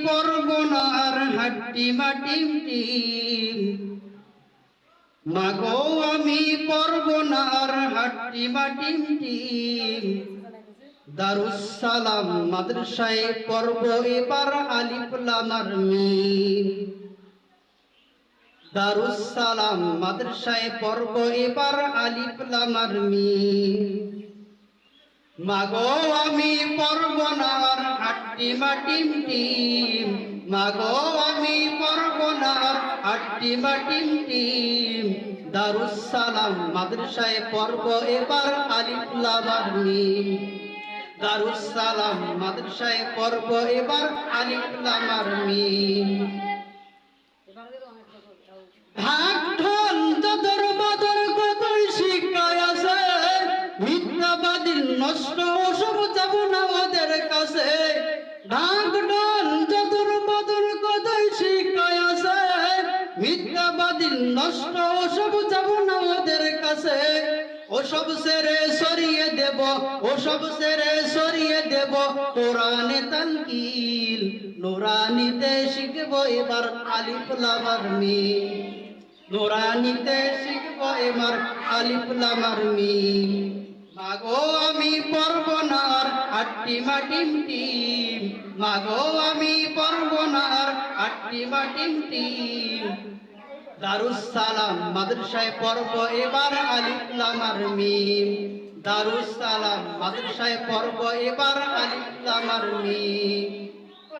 পড়ব না আর হাট্টি মাটিম টিম মাগো আমি পড়ব না আর হাট্টি মাটিম টিম দারুস সালাম মাদ্রাসায় পড়ব এবার আলিফ লাম আর মিম দারুস সালাম মাদ্রাসায় পড়ব এবার আলিফ লাম আর মিম মাগো আমি পড়ব না আর হাট্টি মাটিম টিম মাগো আমি পড়ব না আর হাট্টি মাটিম টিম দারুস সালাম মাদ্রাসায় পড়ব এবার আলিফ লাম আর মিম দারুস সালাম মাদ্রাসায় পড়ব এবার আলিফ লাম আর মিম ঢাক ঢোল যদর বদর কতই শিক্ষায় আছে মিথ্যাবাদীর নষ্ট সব যাব না ওদের কাছে ঢাক ঢোল যদর বদর কতই শিক্ষায় আছে মিথ্যাবাদীর নষ্ট সব যাব না ওদের কাছে ওসব সেরে সরিয়ে দেব ওসব সেরে সরিয়ে দেব কোরআনে তানকিল নুরানিতে শিখব এবার আলিফ লাম আর মিম নুরানিতে শিখব এবার আলিফ লাম আর মিম মাগো আমি পড়ব না আর হাট্টি মাটিম টিম মাগো আমি পড়ব না আর হাট্টি মাটিম টিম দারুস সালাম মাদ্রাসায় পড়ব এবার আলিফ লাম আর মিম দারুস সালাম মাদ্রাসায় পড়ব এবার আলিফ লাম আর মিম